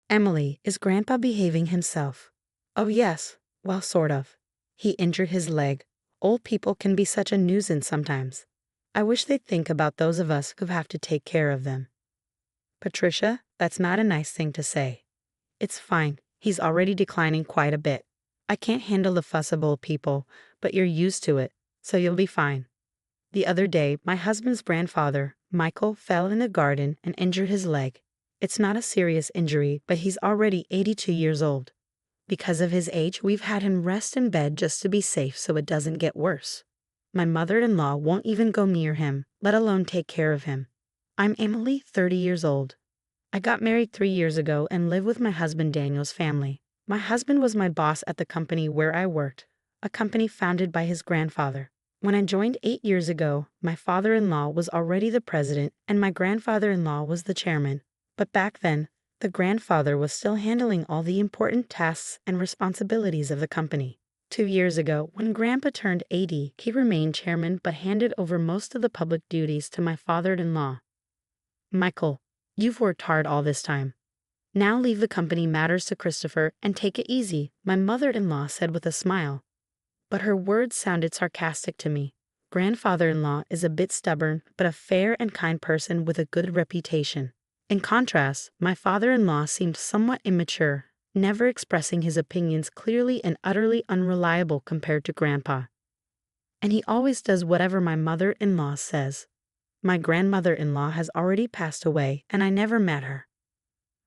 Emily, is Grandpa behaving himself? Oh, yes. Well, sort of. He injured his leg. Old people can be such a nuisance sometimes. I wish they'd think about those of us who have to take care of them. Patricia, that's not a nice thing to say. It's fine. He's already declining quite a bit. I can't handle the fuss of old people, but you're used to it, so you'll be fine. The other day, my husband's grandfather, Michael, fell in the garden and injured his leg. It's not a serious injury, but he's already 82 years old. Because of his age, we've had him rest in bed just to be safe so it doesn't get worse. My mother-in-law won't even go near him, let alone take care of him. I'm Emily, 30 years old. I got married 3 years ago and live with my husband Daniel's family. My husband was my boss at the company where I worked, a company founded by his grandfather. When I joined 8 years ago, my father-in-law was already the president and my grandfather-in-law was the chairman. But back then, the grandfather was still handling all the important tasks and responsibilities of the company. 2 years ago, when Grandpa turned 80, he remained chairman but handed over most of the public duties to my father-in-law. Michael, you've worked hard all this time. Now leave the company matters to Christopher and take it easy, my mother-in-law said with a smile. But her words sounded sarcastic to me. Grandfather-in-law is a bit stubborn, but a fair and kind person with a good reputation. In contrast, my father-in-law seemed somewhat immature, never expressing his opinions clearly and utterly unreliable compared to Grandpa. And he always does whatever my mother-in-law says. My grandmother-in-law has already passed away, and I never met her.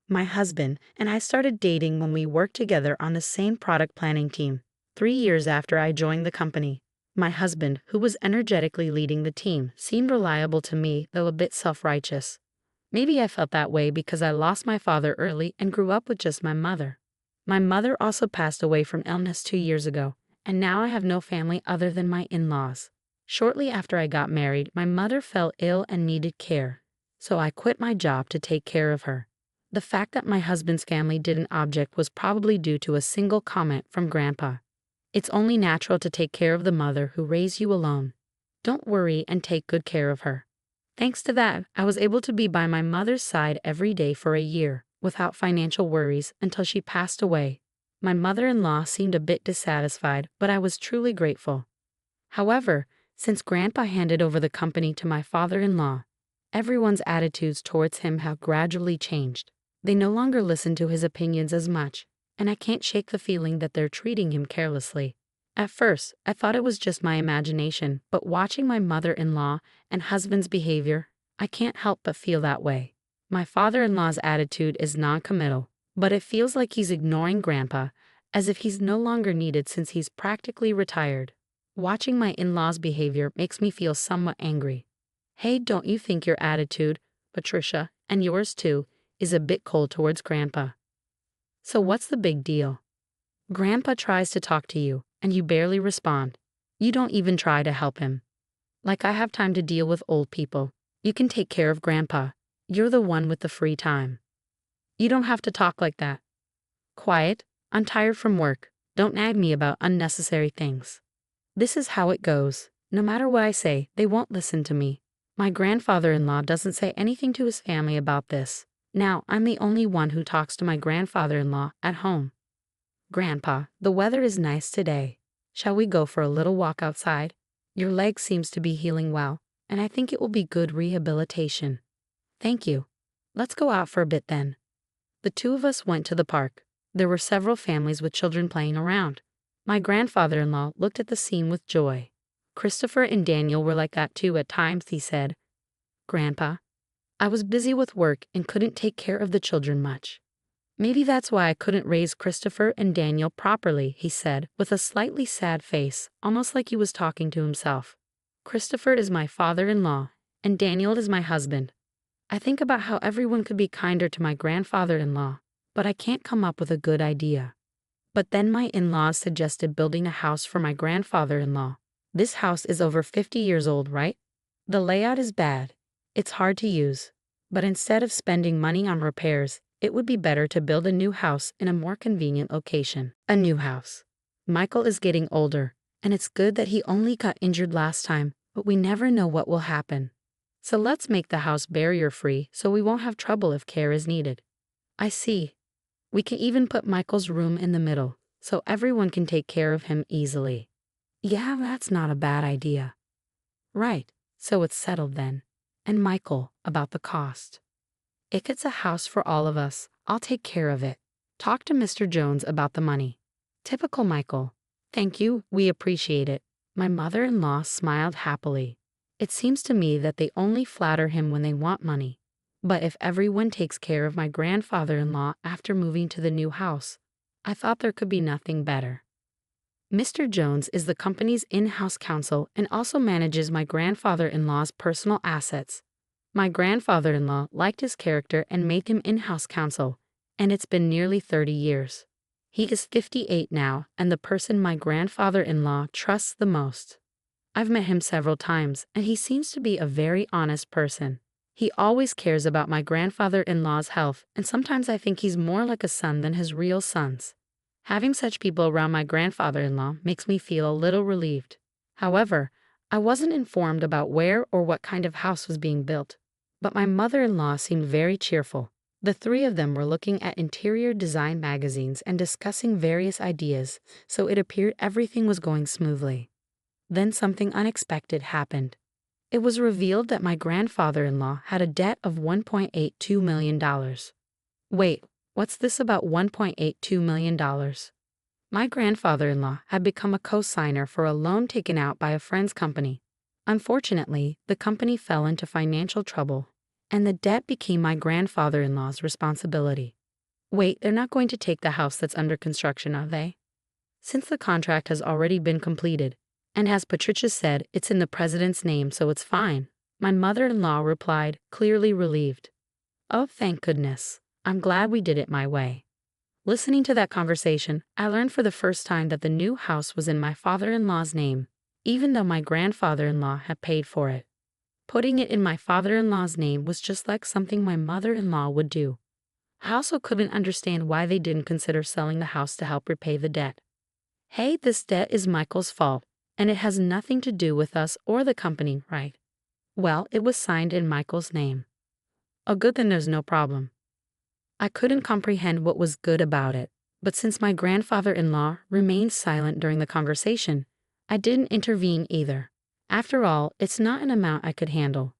My husband and I started dating when we worked together on the same product planning team, 3 years after I joined the company. My husband, who was energetically leading the team, seemed reliable to me, though a bit self-righteous. Maybe I felt that way because I lost my father early and grew up with just my mother. My mother also passed away from illness 2 years ago, and now I have no family other than my in-laws. Shortly after I got married, my mother fell ill and needed care, so I quit my job to take care of her. The fact that my husband's family didn't object was probably due to a single comment from Grandpa. It's only natural to take care of the mother who raised you alone. Don't worry and take good care of her. Thanks to that, I was able to be by my mother's side every day for a year, without financial worries, until she passed away. My mother-in-law seemed a bit dissatisfied, but I was truly grateful. However, since Grandpa handed over the company to my father-in-law, everyone's attitudes towards him have gradually changed. They no longer listen to his opinions as much, and I can't shake the feeling that they're treating him carelessly. At first, I thought it was just my imagination, but watching my mother-in-law and husband's behavior, I can't help but feel that way. My father-in-law's attitude is non-committal, but it feels like he's ignoring Grandpa, as if he's no longer needed since he's practically retired. Watching my in-laws' behavior makes me feel somewhat angry. Hey, don't you think your attitude, Patricia, and yours too, is a bit cold towards Grandpa? So what's the big deal? Grandpa tries to talk to you, and you barely respond. You don't even try to help him. Like I have time to deal with old people. You can take care of Grandpa. You're the one with the free time. You don't have to talk like that. Quiet, I'm tired from work. Don't nag me about unnecessary things. This is how it goes. No matter what I say, they won't listen to me. My grandfather-in-law doesn't say anything to his family about this. Now, I'm the only one who talks to my grandfather-in-law at home. Grandpa, the weather is nice today. Shall we go for a little walk outside? Your leg seems to be healing well, and I think it will be good rehabilitation. Thank you. Let's go out for a bit then. The two of us went to the park. There were several families with children playing around. My grandfather-in-law looked at the scene with joy. Christopher and Daniel were like that too at times, he said. Grandpa, I was busy with work and couldn't take care of the children much. Maybe that's why I couldn't raise Christopher and Daniel properly, he said, with a slightly sad face, almost like he was talking to himself. Christopher is my father-in-law, and Daniel is my husband. I think about how everyone could be kinder to my grandfather-in-law, but I can't come up with a good idea. But then my in-laws suggested building a house for my grandfather-in-law. This house is over 50 years old, right? The layout is bad. It's hard to use. But instead of spending money on repairs, it would be better to build a new house in a more convenient location. A new house. Michael is getting older, and it's good that he only got injured last time, but we never know what will happen. So let's make the house barrier-free so we won't have trouble if care is needed. I see. We can even put Michael's room in the middle, so everyone can take care of him easily. Yeah, that's not a bad idea. Right, so it's settled then. And Michael, about the cost. If it's a house for all of us, I'll take care of it. Talk to Mr. Jones about the money. Typical Michael. Thank you, we appreciate it. My mother-in-law smiled happily. It seems to me that they only flatter him when they want money. But if everyone takes care of my grandfather-in-law after moving to the new house, I thought there could be nothing better. Mr. Jones is the company's in-house counsel and also manages my grandfather-in-law's personal assets. My grandfather-in-law liked his character and made him in-house counsel, and it's been nearly 30 years. He is 58 now and the person my grandfather-in-law trusts the most. I've met him several times, and he seems to be a very honest person. He always cares about my grandfather-in-law's health, and sometimes I think he's more like a son than his real sons. Having such people around my grandfather-in-law makes me feel a little relieved. However, I wasn't informed about where or what kind of house was being built. But my mother-in-law seemed very cheerful. The three of them were looking at interior design magazines and discussing various ideas, so it appeared everything was going smoothly. Then something unexpected happened. It was revealed that my grandfather-in-law had a debt of $1.82 million. Wait, what's this about $1.82 million? My grandfather-in-law had become a co-signer for a loan taken out by a friend's company. Unfortunately, the company fell into financial trouble, and the debt became my grandfather-in-law's responsibility. Wait, they're not going to take the house that's under construction, are they? Since the contract has already been completed, and as Patricia said, it's in the president's name, so it's fine, my mother-in-law replied, clearly relieved. Oh, thank goodness. I'm glad we did it my way. Listening to that conversation, I learned for the first time that the new house was in my father-in-law's name, even though my grandfather-in-law had paid for it. Putting it in my father-in-law's name was just like something my mother-in-law would do. I also couldn't understand why they didn't consider selling the house to help repay the debt. Hey, this debt is Michael's fault, and it has nothing to do with us or the company, right? Well, it was signed in Michael's name. Oh, good, then there's no problem. I couldn't comprehend what was good about it, but since my grandfather-in-law remained silent during the conversation, I didn't intervene either. After all, it's not an amount I could handle.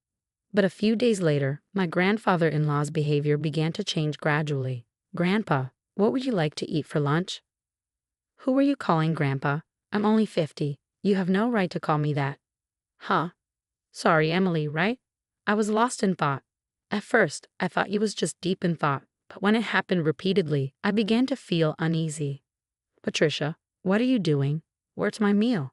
But a few days later, my grandfather-in-law's behavior began to change gradually. Grandpa, what would you like to eat for lunch? Who are you calling Grandpa? I'm only 50. You have no right to call me that. Huh? Sorry, Emily, right? I was lost in thought. At first, I thought you was just deep in thought, but when it happened repeatedly, I began to feel uneasy. Patricia, what are you doing? Where's my meal?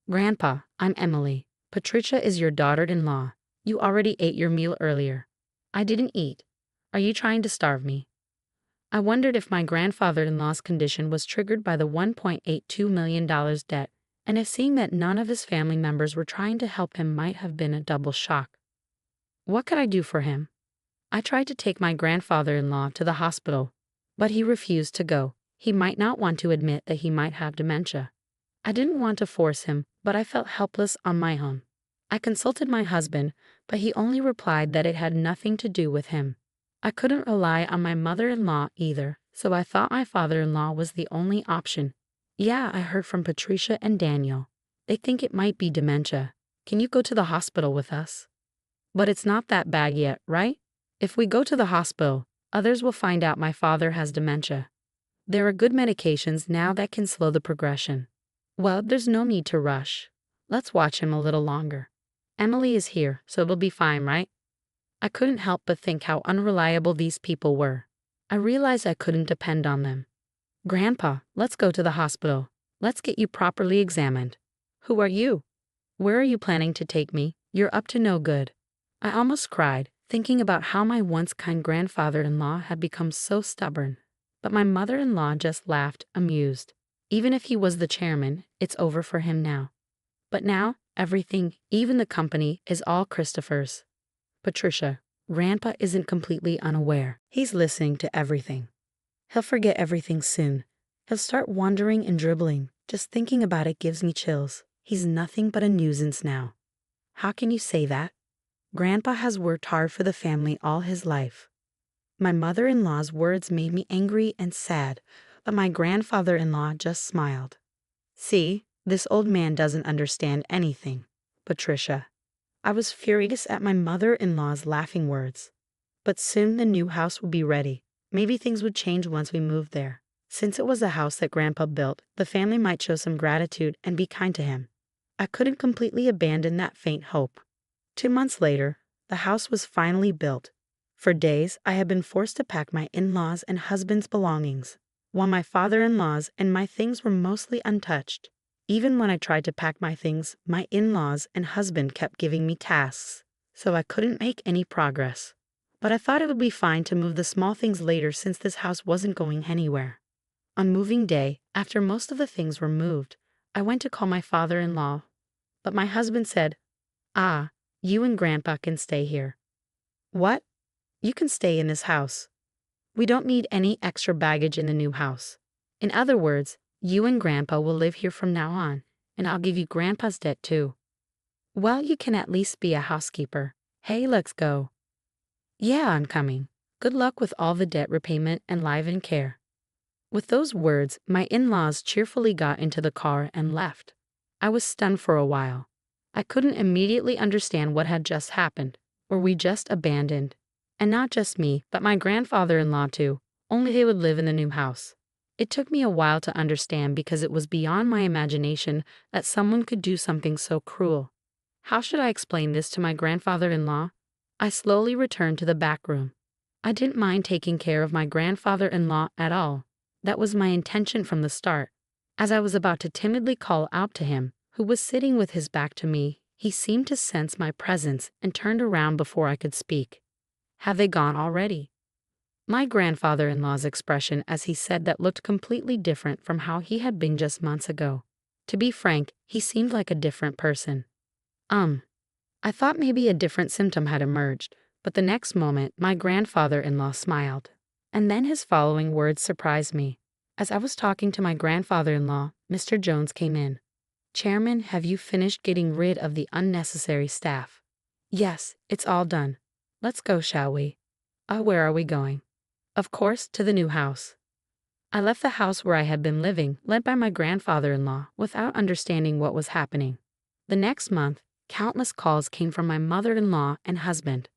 Grandpa, I'm Emily. Patricia is your daughter-in-law. You already ate your meal earlier. I didn't eat. Are you trying to starve me? I wondered if my grandfather-in-law's condition was triggered by the $1.82 million debt, and if seeing that none of his family members were trying to help him might have been a double shock. What could I do for him? I tried to take my grandfather-in-law to the hospital, but he refused to go. He might not want to admit that he might have dementia. I didn't want to force him, but I felt helpless on my own. I consulted my husband, but he only replied that it had nothing to do with him. I couldn't rely on my mother-in-law either, so I thought my father-in-law was the only option. Yeah, I heard from Patricia and Daniel. They think it might be dementia. Can you go to the hospital with us? But it's not that bad yet, right? If we go to the hospital, others will find out my father has dementia. There are good medications now that can slow the progression. Well, there's no need to rush. Let's watch him a little longer. Emily is here, so it'll be fine, right? I couldn't help but think how unreliable these people were. I realized I couldn't depend on them. Grandpa, let's go to the hospital. Let's get you properly examined. Who are you? Where are you planning to take me? You're up to no good. I almost cried, thinking about how my once kind grandfather-in-law had become so stubborn. But my mother-in-law just laughed, amused. Even if he was the chairman, it's over for him now. But now, everything, even the company, is all Christopher's. Patricia, Grandpa isn't completely unaware. He's listening to everything. He'll forget everything soon. He'll start wandering and dribbling. Just thinking about it gives me chills. He's nothing but a nuisance now. How can you say that? Grandpa has worked hard for the family all his life. My mother-in-law's words made me angry and sad, but my grandfather-in-law just smiled. See, this old man doesn't understand anything. Patricia. I was furious at my mother-in-law's laughing words. But soon the new house would be ready. Maybe things would change once we moved there. Since it was a house that Grandpa built, the family might show some gratitude and be kind to him. I couldn't completely abandon that faint hope. 2 months later, the house was finally built. For days, I had been forced to pack my in-laws' and husband's belongings, while my father-in-law's and my things were mostly untouched. Even when I tried to pack my things, my in-laws and husband kept giving me tasks, so I couldn't make any progress. But I thought it would be fine to move the small things later since this house wasn't going anywhere. On moving day, after most of the things were moved, I went to call my father-in-law, but my husband said, "Ah, you and Grandpa can stay here." "What? You can stay in this house. We don't need any extra baggage in the new house. In other words, you and Grandpa will live here from now on, and I'll give you Grandpa's debt too." "Well, you can at least be a housekeeper. Hey, let's go." "Yeah, I'm coming. Good luck with all the debt repayment and live-in care." With those words, my in-laws cheerfully got into the car and left. I was stunned for a while. I couldn't immediately understand what had just happened. Were we just abandoned? And not just me, but my grandfather-in-law too, only they would live in the new house. It took me a while to understand because it was beyond my imagination that someone could do something so cruel. How should I explain this to my grandfather-in-law? I slowly returned to the back room. I didn't mind taking care of my grandfather-in-law at all. That was my intention from the start. As I was about to timidly call out to him, who was sitting with his back to me, he seemed to sense my presence and turned around before I could speak. "Have they gone already?" My grandfather-in-law's expression as he said that looked completely different from how he had been just months ago. To be frank, he seemed like a different person. I thought maybe a different symptom had emerged, but the next moment my grandfather-in-law smiled. And then his following words surprised me. As I was talking to my grandfather-in-law, Mr. Jones came in. "Chairman, have you finished getting rid of the unnecessary staff?" "Yes, it's all done. Let's go, shall we?" Where are we going?" "Of course, to the new house." I left the house where I had been living, led by my grandfather-in-law, without understanding what was happening. The next month, countless calls came from my mother-in-law and husband.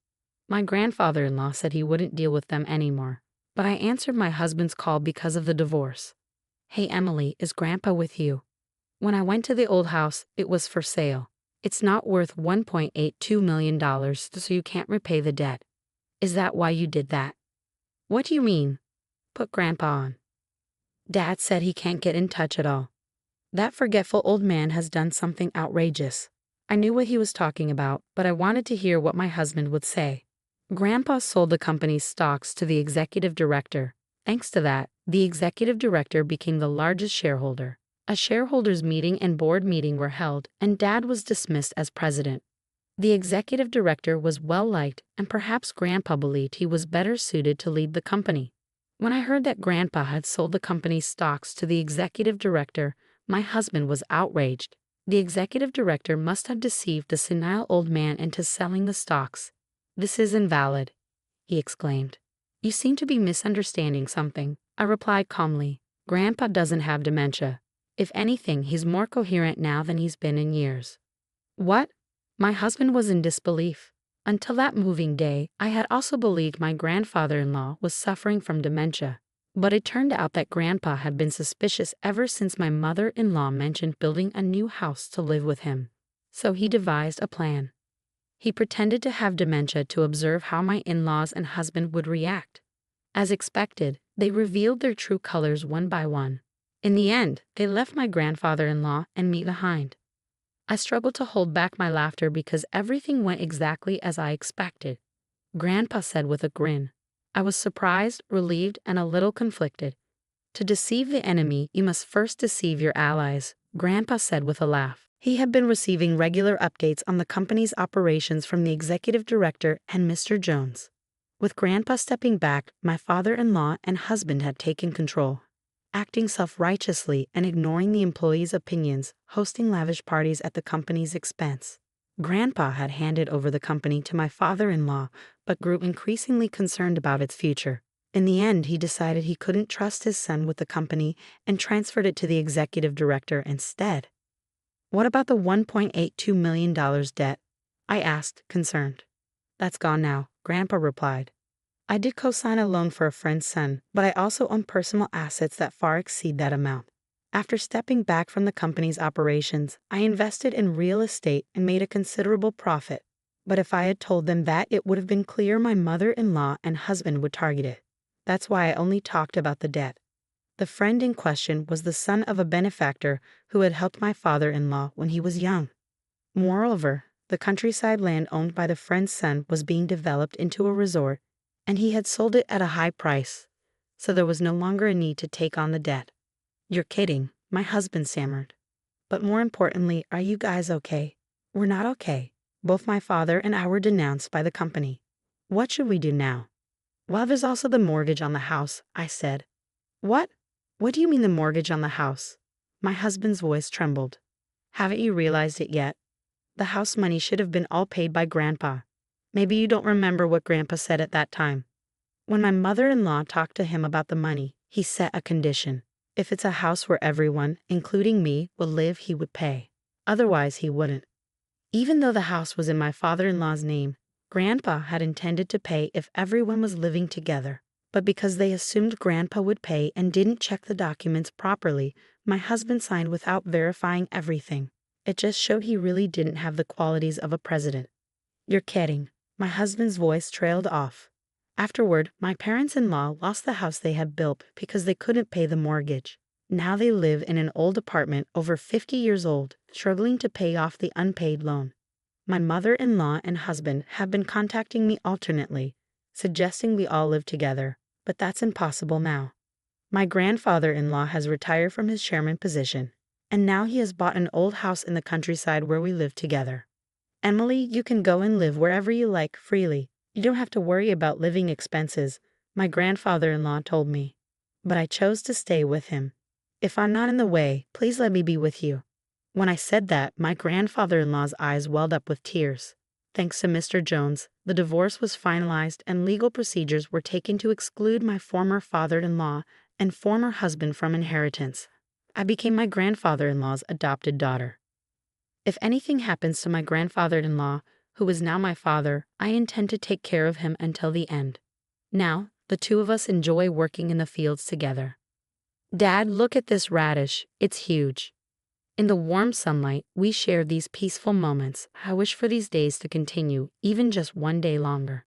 My grandfather-in-law said he wouldn't deal with them anymore, but I answered my husband's call because of the divorce. "Hey Emily, is Grandpa with you?" When I went to the old house, it was for sale. "It's not worth $1.82 million, so you can't repay the debt." "Is that why you did that?" "What do you mean?" "Put Grandpa on. Dad said he can't get in touch at all. That forgetful old man has done something outrageous." I knew what he was talking about, but I wanted to hear what my husband would say. Grandpa sold the company's stocks to the executive director. Thanks to that, the executive director became the largest shareholder. A shareholders' meeting and board meeting were held, and Dad was dismissed as president. The executive director was well-liked, and perhaps Grandpa believed he was better suited to lead the company. When I heard that Grandpa had sold the company's stocks to the executive director, my husband was outraged. The executive director must have deceived the senile old man into selling the stocks. "This is invalid," he exclaimed. "You seem to be misunderstanding something," I replied calmly. "Grandpa doesn't have dementia. If anything, he's more coherent now than he's been in years." "What?" My husband was in disbelief. Until that moving day, I had also believed my grandfather-in-law was suffering from dementia. But it turned out that Grandpa had been suspicious ever since my mother-in-law mentioned building a new house to live with him. So he devised a plan. He pretended to have dementia to observe how my in-laws and husband would react. As expected, they revealed their true colors one by one. In the end, they left my grandfather-in-law and me behind. I struggled to hold back my laughter because everything went exactly as I expected. Grandpa said with a grin. I was surprised, relieved, and a little conflicted. "To deceive the enemy, you must first deceive your allies," Grandpa said with a laugh. He had been receiving regular updates on the company's operations from the executive director and Mr. Jones. With Grandpa stepping back, my father-in-law and husband had taken control. Acting self-righteously and ignoring the employees' opinions, hosting lavish parties at the company's expense. Grandpa had handed over the company to my father-in-law, but grew increasingly concerned about its future. In the end, he decided he couldn't trust his son with the company and transferred it to the executive director instead. What about the $1.82 million debt? I asked, concerned. That's gone now, Grandpa replied. I did co-sign a loan for a friend's son, but I also own personal assets that far exceed that amount. After stepping back from the company's operations, I invested in real estate and made a considerable profit. But if I had told them that, it would have been clear my mother-in-law and husband would target it. That's why I only talked about the debt. The friend in question was the son of a benefactor who had helped my father-in-law when he was young. Moreover, the countryside land owned by the friend's son was being developed into a resort, and he had sold it at a high price, so there was no longer a need to take on the debt. You're kidding, my husband stammered. But more importantly, are you guys okay? We're not okay. Both my father and I were denounced by the company. What should we do now? Well, there's also the mortgage on the house, I said. What? What do you mean the mortgage on the house? My husband's voice trembled. Haven't you realized it yet? The house money should have been all paid by Grandpa. Maybe you don't remember what Grandpa said at that time. When my mother-in-law talked to him about the money, he set a condition. If it's a house where everyone, including me, will live, he would pay. Otherwise, he wouldn't. Even though the house was in my father-in-law's name, Grandpa had intended to pay if everyone was living together. But because they assumed Grandpa would pay and didn't check the documents properly, my husband signed without verifying everything. It just showed he really didn't have the qualities of a president. You're kidding. My husband's voice trailed off. Afterward, my parents-in-law lost the house they had built because they couldn't pay the mortgage. Now they live in an old apartment over 50 years old, struggling to pay off the unpaid loan. My mother-in-law and husband have been contacting me alternately, suggesting we all live together, but that's impossible now. My grandfather-in-law has retired from his chairman position, and now he has bought an old house in the countryside where we live together. Emily, you can go and live wherever you like freely. You don't have to worry about living expenses, my grandfather-in-law told me. But I chose to stay with him. If I'm not in the way, please let me be with you. When I said that, my grandfather-in-law's eyes welled up with tears. Thanks to Mr. Jones, the divorce was finalized and legal procedures were taken to exclude my former father-in-law and former husband from inheritance. I became my grandfather-in-law's adopted daughter. If anything happens to my grandfather-in-law, who is now my father, I intend to take care of him until the end. Now, the two of us enjoy working in the fields together. Dad, look at this radish. It's huge. In the warm sunlight, we share these peaceful moments. I wish for these days to continue, even just one day longer.